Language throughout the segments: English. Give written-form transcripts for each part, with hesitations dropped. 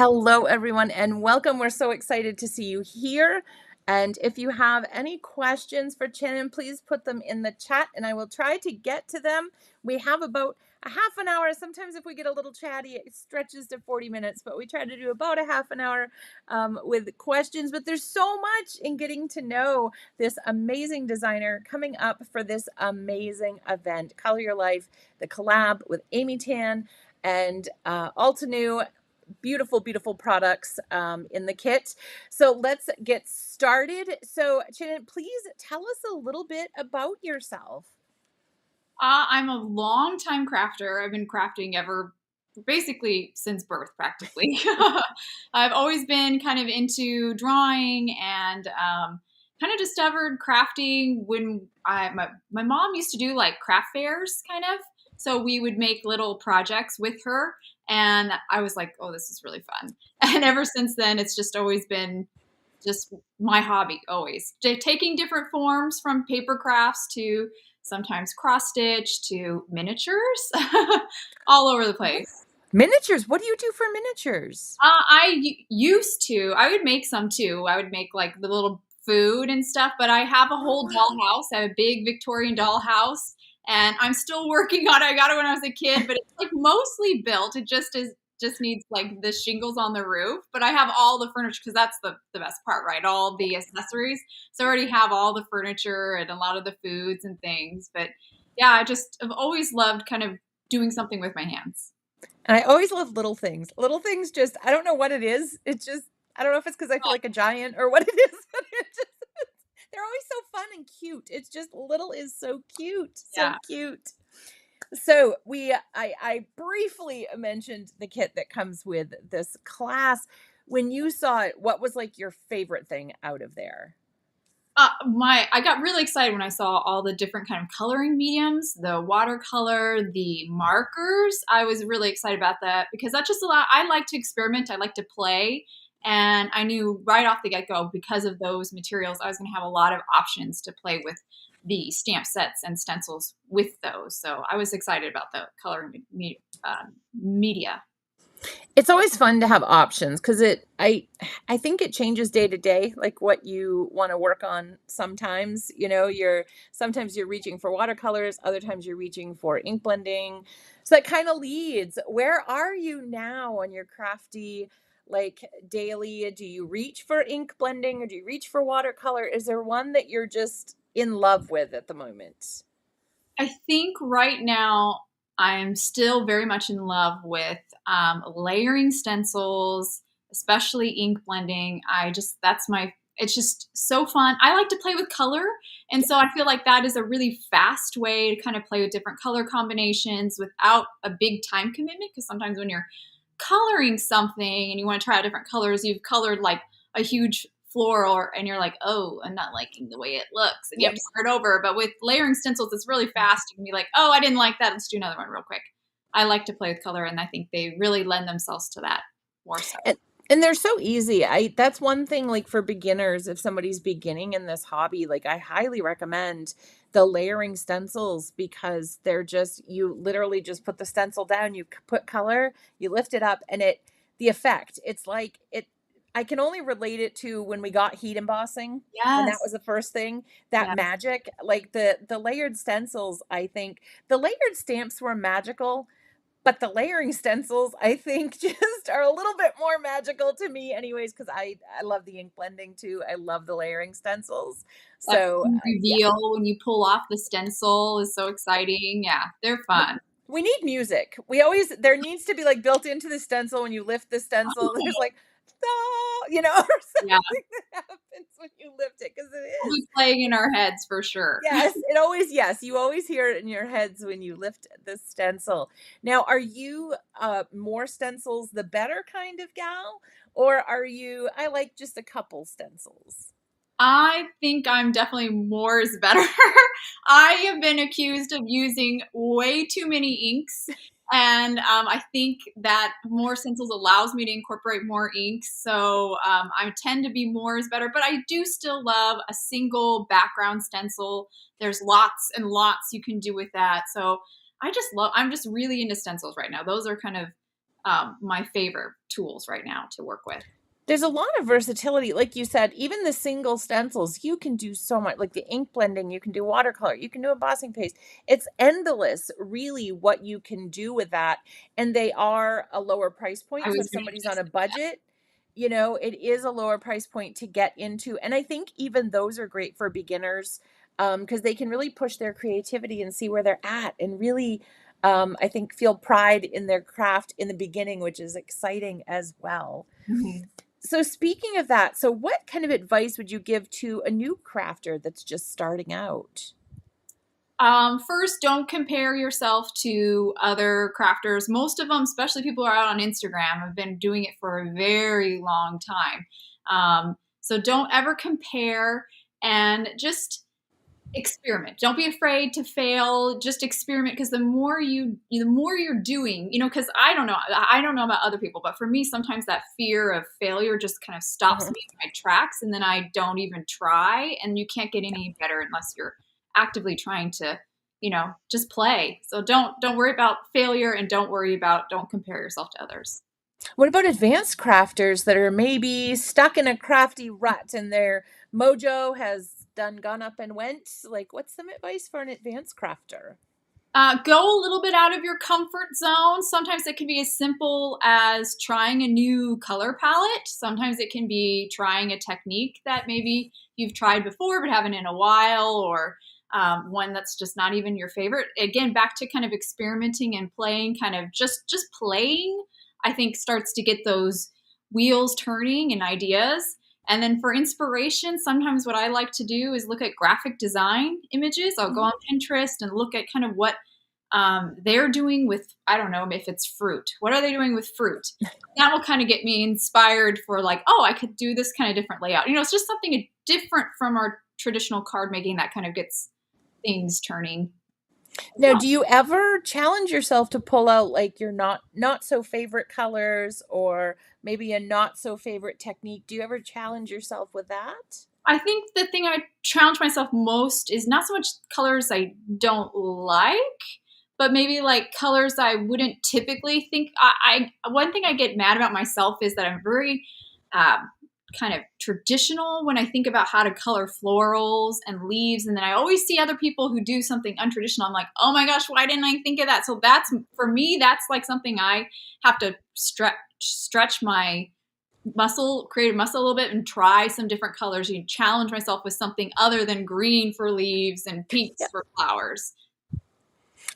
Hello, everyone, and welcome. We're so excited to see you here. And if you have any questions for Channin, please put them in the chat and I will try to get to them. We have about a half an hour. Sometimes, if we get a little chatty, it stretches to 40 minutes, but we try to do about a half an hour with questions. But there's so much in getting to know this amazing designer coming up for this amazing event, Color Your Life, the collab with Amy Tan and Altenew. Beautiful products in the kit. So let's get started. So Channin, please tell us a little bit about yourself. I'm a long-time crafter. I've been crafting ever, basically since birth, practically. I've always been kind of into drawing and kind of discovered crafting when my mom used to do like craft fairs, kind of. So we would make little projects with her, and I was like, "Oh, this is really fun." And ever since then, it's just always been just my hobby, always taking different forms from paper crafts to sometimes cross stitch to miniatures, all over the place. Miniatures. What do you do for miniatures? Used to. I would make some too. I would make like the little food and stuff, but I have a Oh, whole wow. dollhouse. I have a big Victorian dollhouse, and I'm still working on it. I got it when I was a kid, but it's like mostly built. It just needs like the shingles on the roof, but I have all the furniture because that's the best part, right? All the accessories. So I already have all the furniture and a lot of the foods and things. But yeah, I've always loved kind of doing something with my hands. And I always love little things. Little things just, I don't know what it is. It's just, I don't know if it's because I feel like a giant or what it is, but they're always so fun and cute. It's just little is so cute. So Yeah. cute. So I briefly mentioned the kit that comes with this class. When you saw it, what was like your favorite thing out of there? I got really excited when I saw all the different kind of coloring mediums, the watercolor, the markers. I was really excited about that because that just allowed, I like to experiment, I like to play. And I knew right off the get go, because of those materials, I was going to have a lot of options to play with the stamp sets and stencils with those. So I was excited about the coloring media. It's always fun to have options because I think it changes day to day, like what you want to work on. Sometimes, sometimes you're reaching for watercolors, other times you're reaching for ink blending. So that kind of leads. Where are you now on your crafty like daily? Do you reach for ink blending or do you reach for watercolor? Is there one that you're just in love with at the moment? I think right now I'm still very much in love with layering stencils, especially ink blending. It's just so fun. I like to play with color. And so I feel like that is a really fast way to kind of play with different color combinations without a big time commitment. Because sometimes when you're coloring something and you want to try out different colors, you've colored like a huge floral and you're like, oh, I'm not liking the way it looks. And you have Yep. to start over. But with layering stencils, it's really fast. You can be like, oh, I didn't like that. Let's do another one real quick. I like to play with color, and I think they really lend themselves to that more so. And they're so easy. That's one thing like for beginners, if somebody's beginning in this hobby, like I highly recommend the layering stencils because they're just you literally just put the stencil down, put color, you lift it up and the effect. It's like it I can only relate it to when we got heat embossing, when that was Yes. the first thing, that Yeah. magic, like the layered stencils, I think the layered stamps were magical, but the layering stencils, I think, just are a little bit more magical to me anyways, because I love the ink blending too. I love the layering stencils. That So, yeah. reveal when you pull off the stencil is so exciting. Yeah, they're fun. We need music. There needs to be like built into the stencil when you lift the stencil, there's like, "Oh," or Yeah, something that happens when you lift it, because it we'll be is. playing in our heads for sure. Yes, you always hear it in your heads when you lift the stencil. Now, are you more stencils the better kind of gal, or are you I like just a couple stencils? I think I'm definitely more is better. I have been accused of using way too many inks, and I think that more stencils allows me to incorporate more inks. So I tend to be more is better, but I do still love a single background stencil. There's lots and lots you can do with that. So I'm just really into stencils right now. Those are kind of my favorite tools right now to work with. There's a lot of versatility, like you said, even the single stencils, you can do so much, like the ink blending, you can do watercolor, you can do embossing paste. It's endless, really, what you can do with that, and they are a lower price I point, so was if going to somebody's on just a budget, it is a lower price point to get into, and I think even those are great for beginners, because they can really push their creativity and see where they're at, and really, I think, feel pride in their craft in the beginning, which is exciting as well. Mhm. So speaking of that, so what kind of advice would you give to a new crafter that's just starting out? First, don't compare yourself to other crafters. Most of them, especially people who are out on Instagram, have been doing it for a very long time. So don't ever compare, and just experiment. Don't be afraid to fail. Just experiment, because the more you're doing, because I don't know about other people, but for me, sometimes that fear of failure just kind of stops Mhm. me in my tracks, and then I don't even try. And you can't get any better unless you're actively trying to, just play. So don't worry about failure, and don't compare yourself to others. What about advanced crafters that are maybe stuck in a crafty rut and their mojo has done gone up and went? Like, what's some advice for an advanced crafter? Go a little bit out of your comfort zone. Sometimes it can be as simple as trying a new color palette. Sometimes it can be trying a technique that maybe you've tried before but haven't in a while, or one that's just not even your favorite. Again, back to kind of experimenting and playing, kind of just playing, I think starts to get those wheels turning and ideas. And then for inspiration, sometimes what I like to do is look at graphic design images. I'll go Mhm. on Pinterest and look at kind of what they're doing with, I don't know if it's fruit. What are they doing with fruit? That will kind of get me inspired for, like, oh, I could do this kind of different layout. It's just something different from our traditional card making that kind of gets things turning as Now, well. do you ever challenge yourself to pull out like your not so favorite colors or maybe a not so favorite technique? Do you ever challenge yourself with that? I think the thing I challenge myself most is not so much colors I don't like, but maybe like colors I wouldn't typically think. One thing I get mad about myself is that I'm very kind of traditional when I think about how to color florals and leaves, and then I always see other people who do something untraditional. I'm like, oh my gosh, why didn't I think of that? So that's, for me, that's like something I have to stretch my create a muscle a little bit and try some different colors. You challenge myself with something other than green for leaves and pinks for flowers.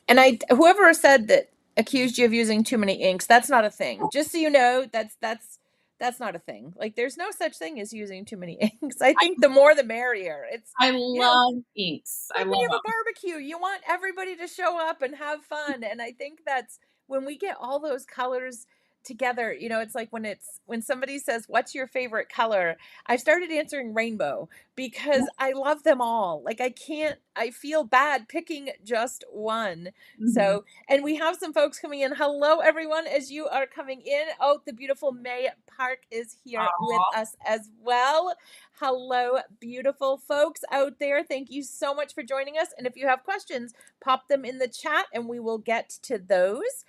And whoever said that accused you of using too many inks, that's not a thing. Just so you know, that's not a thing. Like there's no such thing as using too many inks. I think the more the merrier. I You know, love inks. I like when love you have a them. barbecue, you want everybody to show up and have fun. And I think that's when we get all those colors together, it's like when somebody says, "What's your favorite color?" I've started answering rainbow because I love them all. Like I feel bad picking just one. Mhm. So, and we have some folks coming in. Hello, everyone, as you are coming in. Oh, the beautiful May Park is here with Aw. us as well. Hello, beautiful folks out there. Thank you so much for joining us. And if you have questions, pop them in the chat and we will get to those.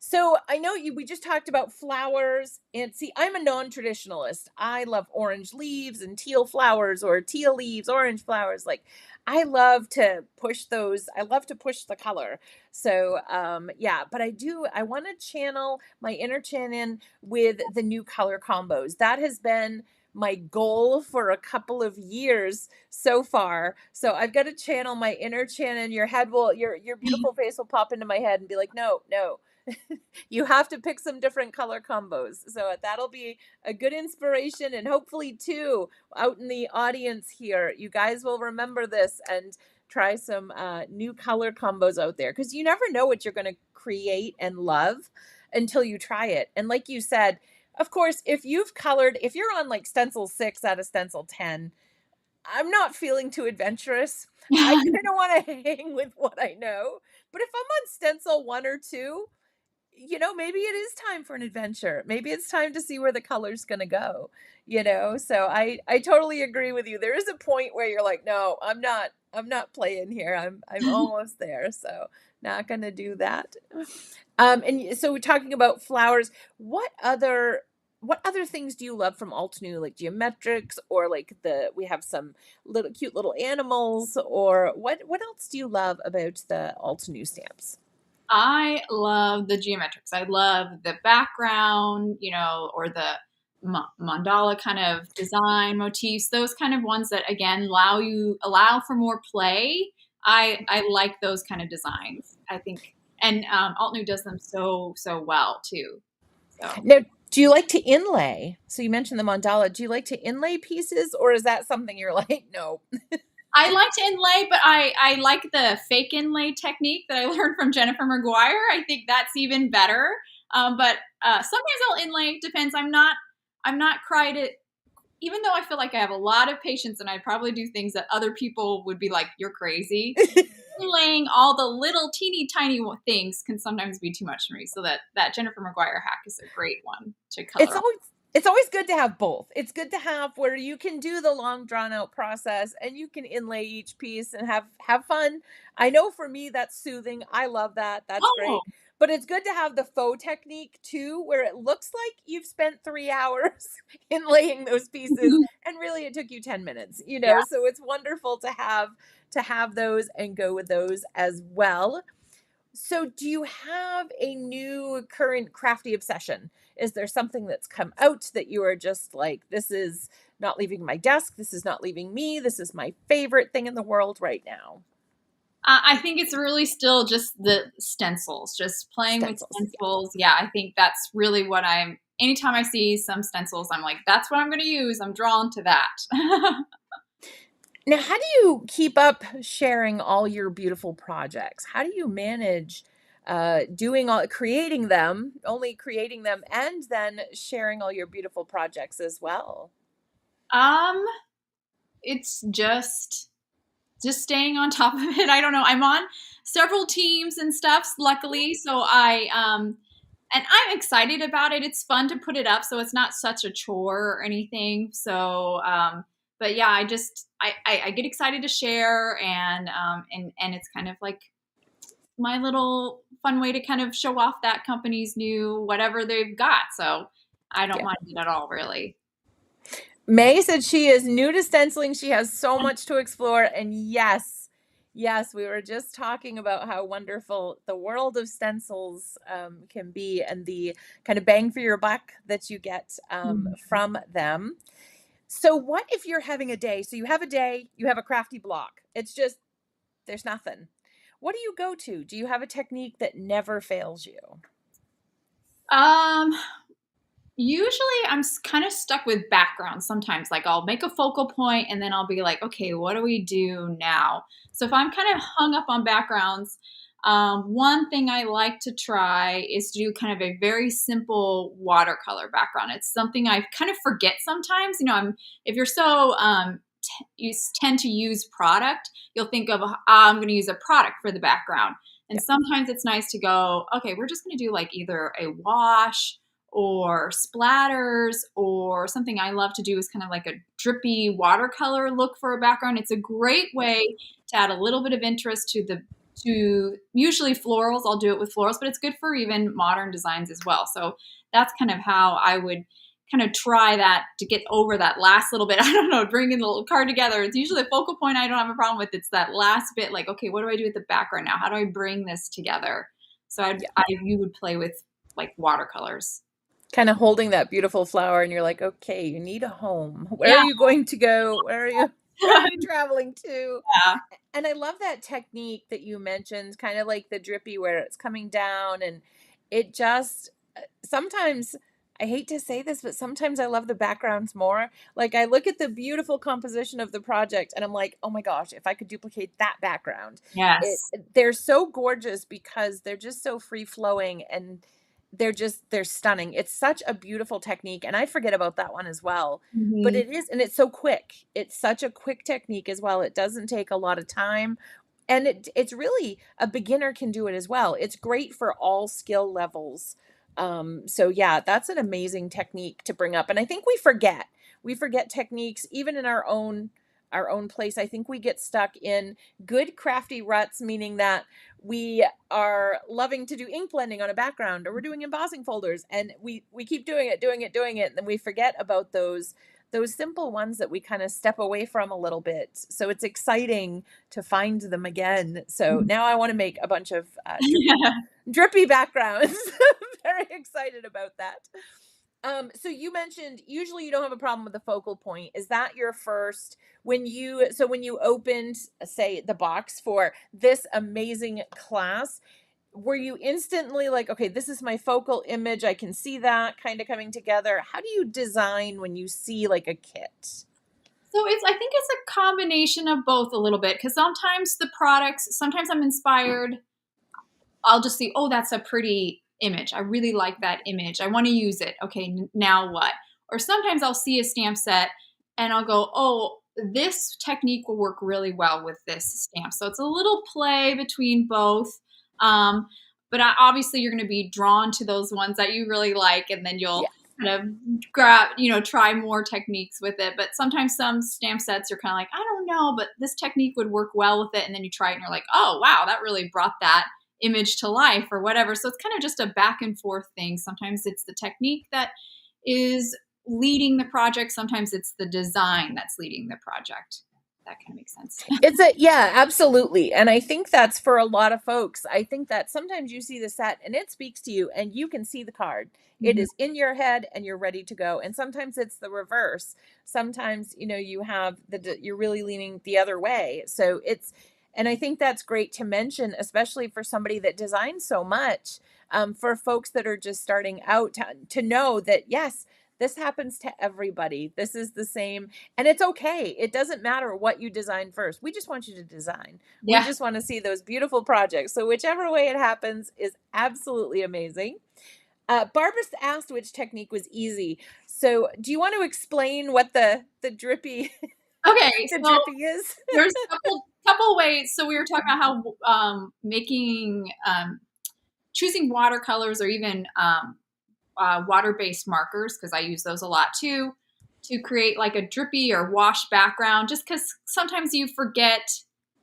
So I know we just talked about flowers, and see, I'm a non-traditionalist. I love orange leaves and teal flowers, or teal leaves, orange flowers. Like I love to push those. I love to push the color. So yeah, but I want to channel my inner Channin with the new color combos. That has been my goal for a couple of years so far. So I've got to channel my inner Channin. Your beautiful face will pop into my head and be like, no, no. You have to pick some different color combos. So that'll be a good inspiration, and hopefully too out in the audience here, you guys will remember this and try some new color combos out there, because you never know what you're going to create and love until you try it. And like you said, of course, if you're on like stencil 6 out of stencil 10, I'm not feeling too adventurous. I kind of want to hang with what I know. But if I'm on stencil 1 or 2, maybe it is time for an adventure. Maybe it's time to see where the color's going to go. So I totally agree with you. There is a point where you're like, no, I'm not playing here. I'm almost there. So Not gonna do that. And so we're talking about flowers. What other things do you love from Alt New, like geometrics, or like we have some little cute little animals, or what else do you love about the Alt New stamps? I love the geometrics. I love the background, or the mandala kind of design motifs. Those kind of ones that again allow for more play. I like those kind of designs. I think, and Altnu does them so well too. So Now, do you like to inlay? So you mentioned the mandala. Do you like to inlay pieces, or is that something you're like, no? I like to inlay, but I like the fake inlay technique that I learned from Jennifer McGuire. I think that's even better. But sometimes I'll inlay. Depends. I'm not cried it. Even though I feel like I have a lot of patience and I probably do things that other people would be like, "You're crazy." Inlaying all the little teeny tiny things can sometimes be too much for me. So that Jennifer McGuire hack is a great one to It's color on. always it's always good to have both. It's good to have where you can do the long drawn out process and you can inlay each piece and have fun. I know for me that's soothing. I love that. That's Oh, great. But it's good to have the faux technique too, where it looks like you've spent 3 hours inlaying those pieces, and really it took you 10 minutes, yeah. So it's wonderful to have those and go with those as well. So, do you have a new current crafty obsession? Is there something that's come out that you are just like, this is not leaving my desk, this is not leaving me, this is my favorite thing in the world right now? I think it's really still just the stencils, just playing with Stencils. Yeah. stencils. Yeah, I think that's really what anytime I see some stencils, I'm like, that's what I'm going to use. I'm drawn to that. Now, how do you keep up sharing all your beautiful projects? How do you manage only creating them, and then sharing all your beautiful projects as well? um, it's just staying on top of it. I don't know. I'm on several teams and stuff, luckily. So and I'm excited about it. It's fun to put it up, so it's not such a chore or anything. So, but yeah, I get excited to share, and it's kind of like my little fun way to kind of show off that company's new whatever they've got. So I don't Yeah. mind it at all, really. May said she is new to stenciling. She has so much to explore. And yes, yes, we were just talking about how wonderful the world of stencils can be, and the kind of bang for your buck that you get Mhm. from them. So, what if you're having a day? So, you have a day, you have a crafty block. It's just, there's nothing. What do you go to? Do you have a technique that never fails you? Um, Usually, I'm kind of stuck with backgrounds sometimes. Like, I'll make a focal point and then I'll be like, okay, what do we do now? So, if I'm kind of hung up on backgrounds, one thing I like to try is to do kind of a very simple watercolor background. It's something I kind of forget sometimes. If you're so you tend to use product, you'll think of, I'm going to use a product for the background. And Yeah. sometimes it's nice to go, okay, we're just going to do like either a wash or splatters, or something I love to do is kind of like a drippy watercolor look for a background. It's a great Yeah. way to add a little bit of interest to usually florals. I'll do it with florals, but it's good for even modern designs as well. So that's kind of how I would kind of try that to get over that last little bit. I don't know, bringing the little card together. It's usually a focal point I don't have a problem with. It's that last bit, like, okay, what do I do with the background now? How do I bring this together? So Yeah. you would play with like watercolors. Kind of holding that beautiful flower, and you're like, okay, you need a home. Where are Yeah. you going to go? Where are you traveling to? Yeah. And I love that technique that you mentioned, kind of like the drippy where it's coming down, and it just sometimes, I hate to say this, but sometimes I love the backgrounds more. Like, I look at the beautiful composition of the project and I'm like, oh my gosh, if I could duplicate that background. It Yes. they're so gorgeous because they're just so free flowing, and they're stunning. It's such a beautiful technique, and I forget about that one as well. But Mhm. it is, and it's so quick. It's such a quick technique as well. It doesn't take a lot of time. And it's really, a beginner can do it as well. It's great for all skill levels. So yeah, that's an amazing technique to bring up. And I think we forget. We forget techniques even in our own our own place. I think we get stuck in good crafty ruts, meaning that we are loving to do ink blending on a background, or we're doing embossing folders, and we keep doing it, and then we forget about those simple ones that we kind of step away from a little bit. So it's exciting to find them again. So now I want to make a bunch of drippy backgrounds. Very excited about that. So you mentioned usually you don't have a problem with the focal point. Is that your first when you opened, say, the box for this amazing class, were you instantly like, okay, this is my focal image, I can see that kind of coming together? How do you design when you see like a kit? So I think it's a combination of both a little bit, because sometimes I'm inspired. I'll just see, oh, that's a pretty image. I really like that image. I want to use it. Okay, now what? Or sometimes I'll see a stamp set and I'll go, oh, this technique will work really well with this stamp. So it's a little play between both. But obviously you're going to be drawn to those ones that you really like, and then you'll kind of try more techniques with it. But sometimes some stamp sets are kind of like, I don't know, but this technique would work well with it. And then you try it and you're like, oh, wow, that really brought that image to life or whatever. So it's kind of just a back and forth thing. Sometimes it's the technique that is leading the project. Sometimes it's the design that's leading the project. That kind of makes sense. Yeah, absolutely. And I think that's for a lot of folks. I think that sometimes you see the set and it speaks to you and you can see the card. It is in your head and you're ready to go. And sometimes it's the reverse. Sometimes, you have you're really leaning the other way. So and I think that's great to mention, especially for somebody that designs so much, for folks that are just starting out to know that, yes, this happens to everybody. This is the same. And it's okay. It doesn't matter what you design first. We just want you to design. Yeah. We just want to see those beautiful projects. So whichever way it happens is absolutely amazing. Barbara asked which technique was easy. So do you want to explain what the drippy Okay, the so drippy is? there's a couple ways. So we were talking about how choosing watercolors or even water-based markers, because I use those a lot too, to create like a drippy or wash background, just because sometimes you forget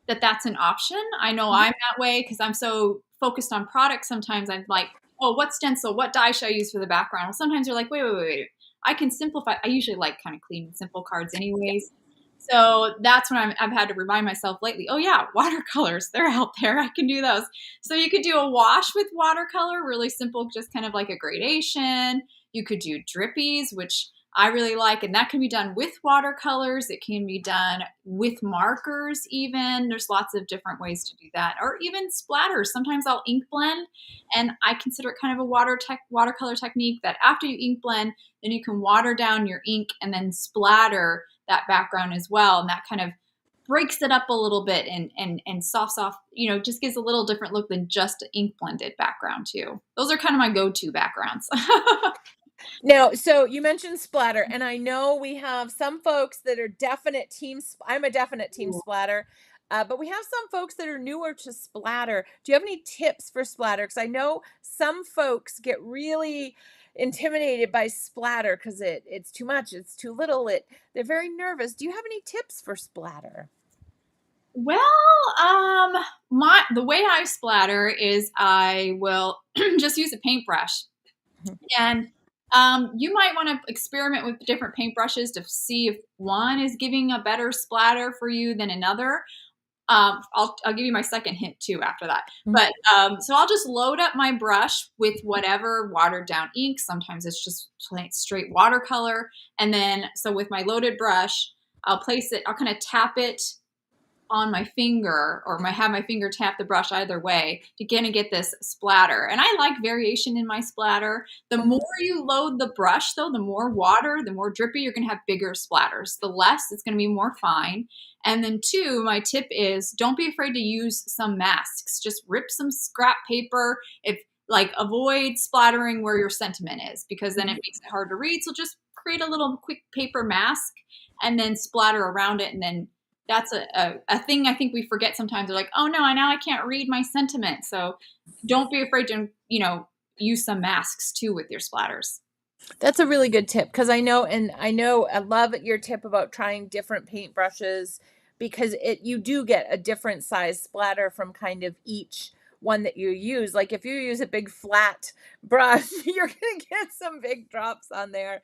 that that's an option. I know I'm that way because I'm so focused on products. Sometimes I'm like, oh, what stencil, what dye should I use for the background? Well, sometimes you're like, wait. I can simplify. I usually like kind of clean and simple cards anyways. So that's when I've had to remind myself lately, oh yeah, watercolors, they're out there. I can do those. So you could do a wash with watercolor, really simple, just kind of like a gradation. You could do drippies, which I really like, and that can be done with watercolors. It can be done with markers even. There's lots of different ways to do that. Or even splatters. Sometimes I'll ink blend, and I consider it kind of a watercolor technique that after you ink blend, then you can water down your ink and then splatter that background as well. And that kind of breaks it up a little bit and softs off, just gives a little different look than just an ink blended background too. Those are kind of my go-to backgrounds. Now, so you mentioned splatter, and I know we have some folks that are definite teams. I'm a definite team splatter, but we have some folks that are newer to splatter. Do you have any tips for splatter? Because I know some folks get really intimidated by splatter because it's too much, it's too little. They're very nervous. Do you have any tips for splatter? Well, the way I splatter is I will just use a paintbrush, and you might want to experiment with different paintbrushes to see if one is giving a better splatter for you than another. I'll give you my second hint too after that. But so I'll just load up my brush with whatever watered down ink. Sometimes it's just plain straight watercolor. And then, so with my loaded brush, I'll kind of tap it on my finger, or have my finger tap the brush either way to kind of get this splatter. And I like variation in my splatter. The more you load the brush though, the more water, the more drippy, you're going to have bigger splatters. The less, it's going to be more fine. And then two, my tip is don't be afraid to use some masks. Just rip some scrap paper. Avoid splattering where your sentiment is, because then it makes it hard to read. So just create a little quick paper mask and then splatter around it. And then that's a thing I think we forget sometimes. They're like, oh no, now I can't read my sentiment. So don't be afraid to, use some masks too with your splatters. That's a really good tip because I love your tip about trying different paintbrushes because you do get a different size splatter from kind of each one that you use. Like if you use a big flat brush, you're gonna get some big drops on there.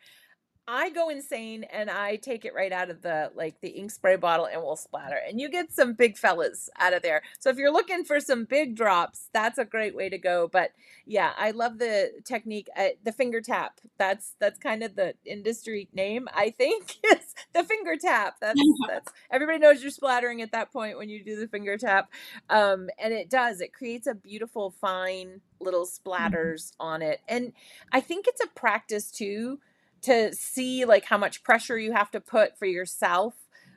I go insane and I take it right out of the ink spray bottle and will splatter. And you get some big fellas out of there. So if you're looking for some big drops, that's a great way to go. But yeah, I love the technique, the finger tap. That's kind of the industry name, I think, is the finger tap. That's everybody knows you're splattering at that point when you do the finger tap. And it creates a beautiful fine little splatters on it. And I think it's a practice too to see like how much pressure you have to put for yourself,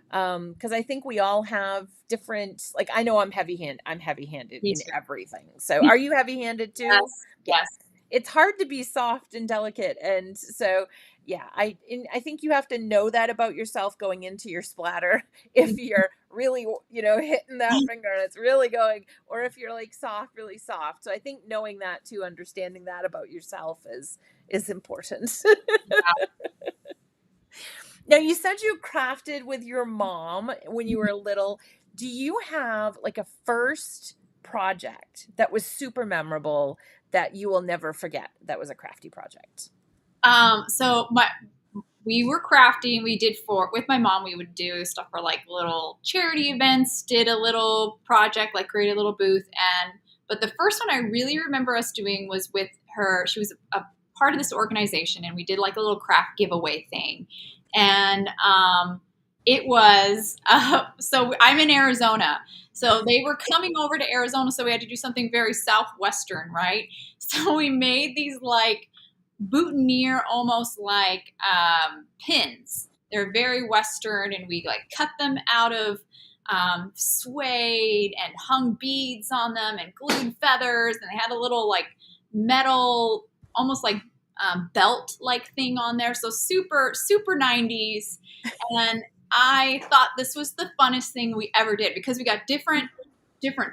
because I think we all have different, like I know I'm heavy handed Me in too. everything. So are you heavy handed too? Yes, Yeah, yes. it's hard to be soft and delicate, and so yeah, I think you have to know that about yourself going into your splatter if you're really, hitting that finger and it's really going, or if you're like soft, really soft. So I think knowing that too, understanding that about yourself is important. Now, you said you crafted with your mom when you were little. Do you have like a first project that was super memorable that you will never forget that was a crafty project? So we were crafting. We did for with my mom. We would do stuff for like little charity events. Did a little project, like create a little booth. And but the first one I really remember us doing was with her. She was a part of this organization, and we did like a little craft giveaway thing. And it was so I'm in Arizona. So they were coming over to Arizona, so we had to do something very southwestern, right? So we made these like boutonniere, almost like pins. They're very Western, and we like cut them out of suede and hung beads on them and glued feathers, and they had a little like metal, almost like belt like thing on there. So super, super 90s. And I thought this was the funnest thing we ever did because we got different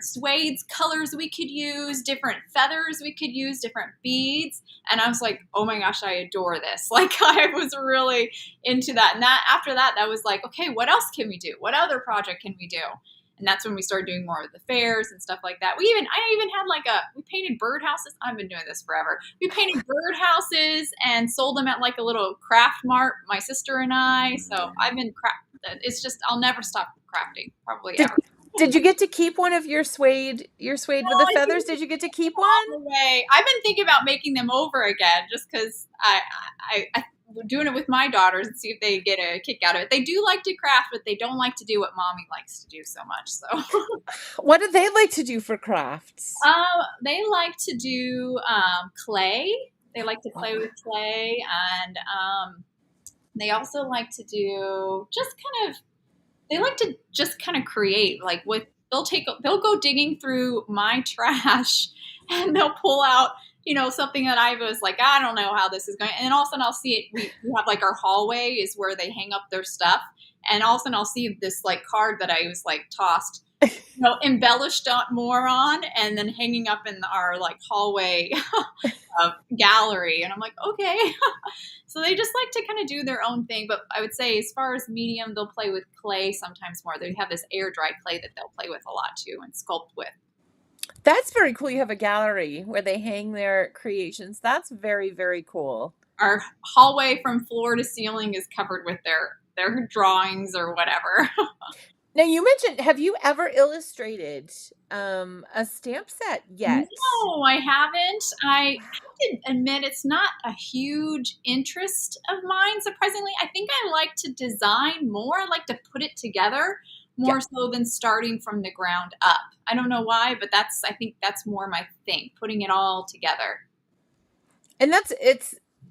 suede colors we could use, different feathers we could use, different beads. And I was like, oh my gosh, I adore this. Like I was really into that. And that after that, that was like, okay, what else can we do? What other project can we do? And that's when we started doing more of the fairs and stuff like that. I even had we painted birdhouses. I've been doing this forever. We painted birdhouses and sold them at like a little craft mart, my sister and I. So it's just, I'll never stop crafting, probably Did ever. did you get to keep one of your suede with the I feathers? think Did you get to keep one? all the way. I've been thinking about making them over again, just because I we're doing it with my daughters and see if they get a kick out of it. They do like to craft, but they don't like to do what mommy likes to do so much. So, What do they like to do for crafts? they like to do clay. They like to play with clay, and they also like to do just kind of they like to just kind of create like with they'll go digging through my trash and they'll pull out something that I was like, I don't know how this is going, and all of a sudden I'll see it. We have like our hallway is where they hang up their stuff, and all of a sudden I'll see this like card that I was like tossed, embellished more on, and then hanging up in our like hallway gallery. And I'm like, okay. So they just like to kind of do their own thing. But I would say, as far as medium, they'll play with clay sometimes more. They have this air dry clay that they'll play with a lot too and sculpt with. That's very cool. You have a gallery where they hang their creations. That's very, very cool. Our hallway from floor to ceiling is covered with their drawings or whatever. Now, you mentioned, have you ever illustrated a stamp set yet? No, I haven't. I have to admit it's not a huge interest of mine, surprisingly. I think I like to design more. I like to put it together Yeah. more so than starting from the ground up. I don't know why, but I think that's more my thing, putting it all together. And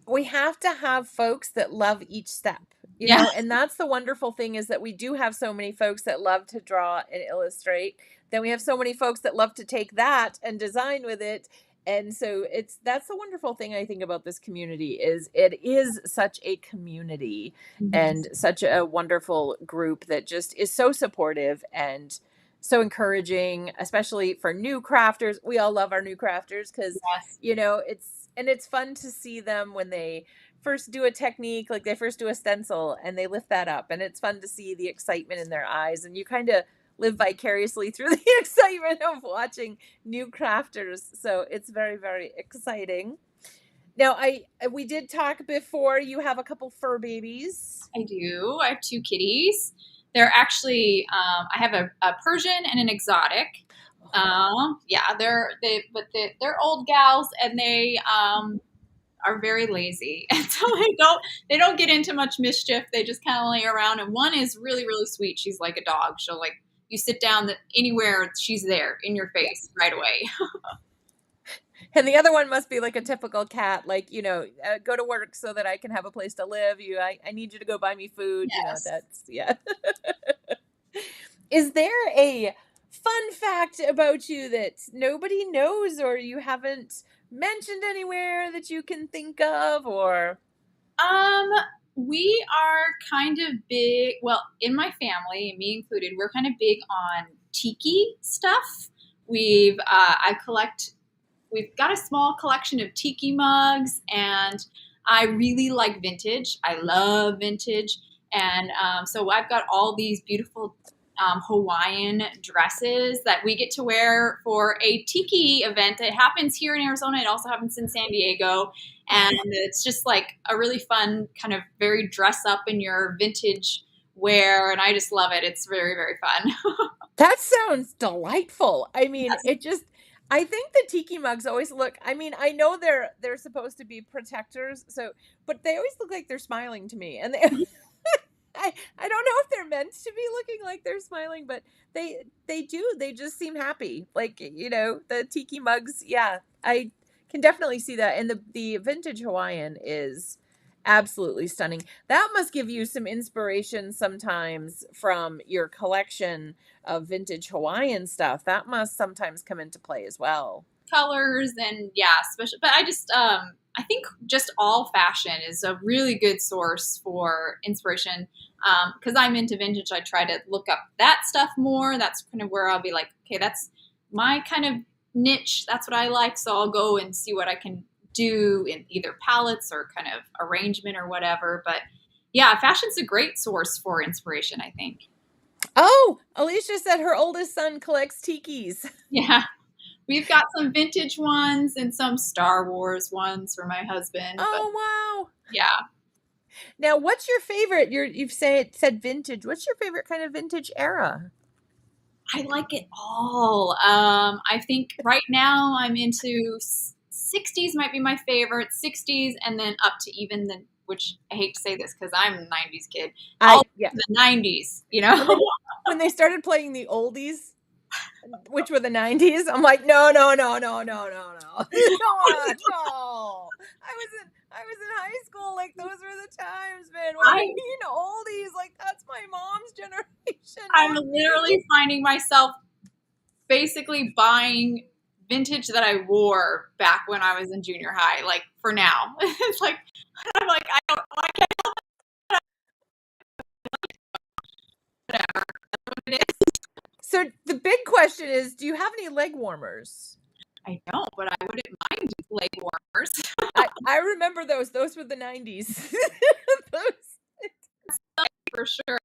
we have to have folks that love each step, Yeah. and that's the wonderful thing is that we do have so many folks that love to draw and illustrate. Then we have so many folks that love to take that and design with it. And so that's the wonderful thing I think about this community is it is such a community Mhm. and such a wonderful group that just is so supportive and so encouraging, especially for new crafters. We all love our new crafters because Yes. it's fun to see them when they first do a technique, like they first do a stencil and they lift that up, and it's fun to see the excitement in their eyes, and you kind of live vicariously through the excitement of watching new crafters. So it's very, very exciting. Now, we did talk before, you have a couple fur babies. I do. I have two kitties. They're actually, I have a Persian and an exotic. Yeah, they're old gals, and they are very lazy, and so they don't get into much mischief. They just kind of lay around. And one is really, really sweet. She's like a dog. She'll, like, you sit down anywhere, she's there in your face right away. And the other one must be like a typical cat, like, go to work so that I can have a place to live. I need you to go buy me food. Yes. That's, yeah. Is there a fun fact about you that nobody knows or you haven't mentioned anywhere that you can think of, or? Um, we are kind of big, well, in my family, me included, we're kind of big on tiki stuff. We've got a small collection of tiki mugs, and I really like vintage. I love vintage. And so I've got all these beautiful Hawaiian dresses that we get to wear for a tiki event. It happens here in Arizona. It also happens in San Diego. And it's just like a really fun kind of very dress up in your vintage wear. And I just love it. It's very, very fun. That sounds delightful. I mean, Yes. I think the tiki mugs always look, I mean, I know they're supposed to be protectors, but they always look like they're smiling to me. And I don't know if they're meant to be looking like they're smiling, but they do. They just seem happy. Like, the tiki mugs. Yeah, I can definitely see that. And the vintage Hawaiian is absolutely stunning. That must give you some inspiration sometimes from your collection of vintage Hawaiian stuff. That must sometimes come into play as well. Colors and yeah, special. But I think just all fashion is a really good source for inspiration. Because I'm into vintage, I try to look up that stuff more. That's kind of where I'll be like, okay, that's my kind of niche. That's what I like. So I'll go and see what I can do in either palettes or kind of arrangement or whatever. But yeah, fashion's a great source for inspiration, I think. Oh, Alicia said her oldest son collects tikis. Yeah. We've got some vintage ones and some Star Wars ones for my husband. But Oh, wow. yeah. Now, what's your favorite? You've said vintage. What's your favorite kind of vintage era? I like it all. I think right now I'm into 60s might be my favorite, 60s, and then up to even which I hate to say this because I'm a 90s kid, all Yeah. the 90s, you know? When they started playing the oldies, which were the 90s, I'm like, no. Come on, no. I was in high school, like those were the times, man. What do you mean oldies? Like that's my mom's generation. I'm literally finding myself basically buying vintage that I wore back when I was in junior high, like for now. It's like I'm like I can't help whatever. That's what it is. So the big question is, do you have any leg warmers? I don't, but I wouldn't mind leg warmers. I remember those. Those were the 90s. For sure.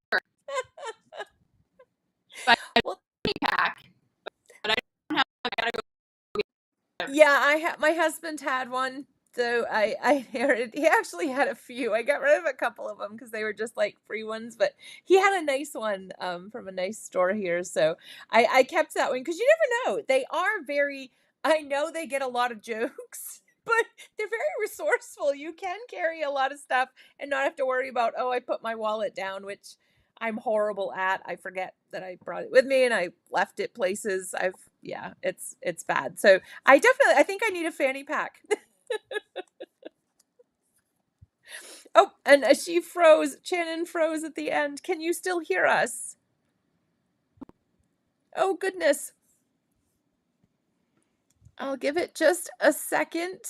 But Well, pack, but I don't have. I gotta go. yeah, my husband had one. So I inherited. He actually had a few. I got rid of a couple of them because they were just like free ones. But he had a nice one from a nice store here. So I kept that one because you never know. They are very. I know they get a lot of jokes, but they're very resourceful. You can carry a lot of stuff and not have to worry about, oh, I put my wallet down, which I'm horrible at. I forget that I brought it with me and I left it places. It's bad. So I think I need a fanny pack. Oh, and she froze. Channin froze at the end. Can you still hear us? Oh, goodness. I'll give it just a second.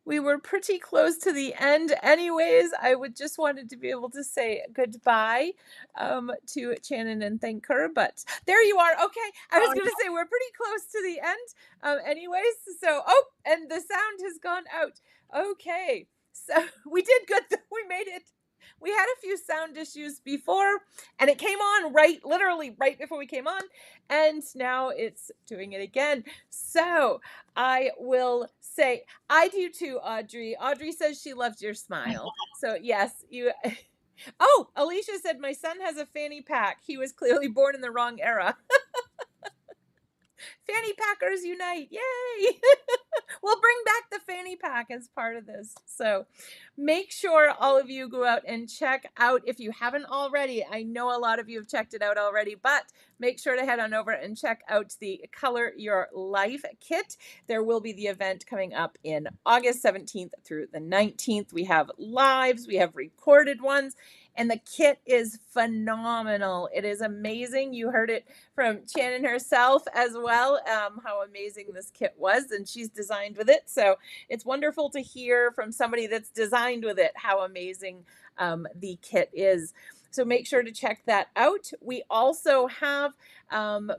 We were pretty close to the end anyways. I would just wanted to be able to say goodbye to Channin and thank her, but there you are. Okay. I was going to say we're pretty close to the end anyways. So, and the sound has gone out. Okay. So we did good. We made it. We had a few sound issues before, and it came on literally right before we came on, and now it's doing it again. So I will say, I do too, Audrey. Audrey says she loves your smile. So yes, you. Oh, Alicia said my son has a fanny pack. He was clearly born in the wrong era. Fanny packers unite! Yay! We'll bring back the fanny pack as part of this. So make sure all of you go out and check out, if you haven't already. I know a lot of you have checked it out already, but make sure to head on over and check out the Color Your Life kit. There will be the event coming up in August 17th through the 19th. We have lives, we have recorded ones, and the kit is phenomenal. It is amazing. You heard it from Channin herself as well, how amazing this kit was, and she's designed with it. So it's wonderful to hear from somebody that's designed with it how amazing the kit is. So make sure to check that out. We also have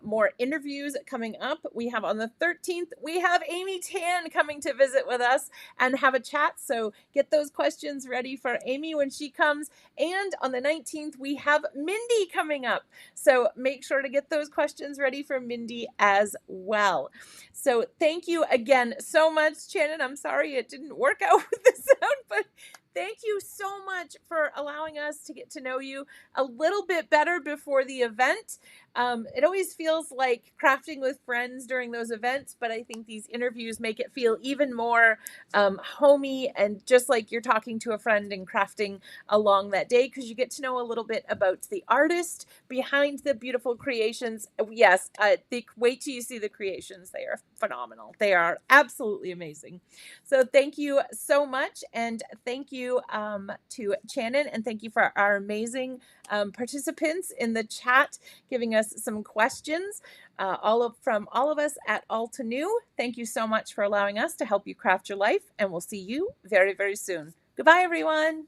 more interviews coming up. We have on the 13th, we have Amy Tan coming to visit with us and have a chat. So get those questions ready for Amy when she comes. And on the 19th, we have Mindy coming up. So make sure to get those questions ready for Mindy as well. So thank you again so much, Channin. I'm sorry it didn't work out with the sound, but thank you so much for allowing us to get to know you a little bit better before the event. It always feels like crafting with friends during those events, but I think these interviews make it feel even more homey and just like you're talking to a friend and crafting along that day, because you get to know a little bit about the artist behind the beautiful creations. Yes, wait till you see the creations. They are phenomenal. They are absolutely amazing. So thank you so much, and thank you to Channin, and thank you for our amazing participants in the chat giving us some questions. From all of us at Alta New, thank you so much for allowing us to help you craft your life, and we'll see you very, very soon. Goodbye, everyone.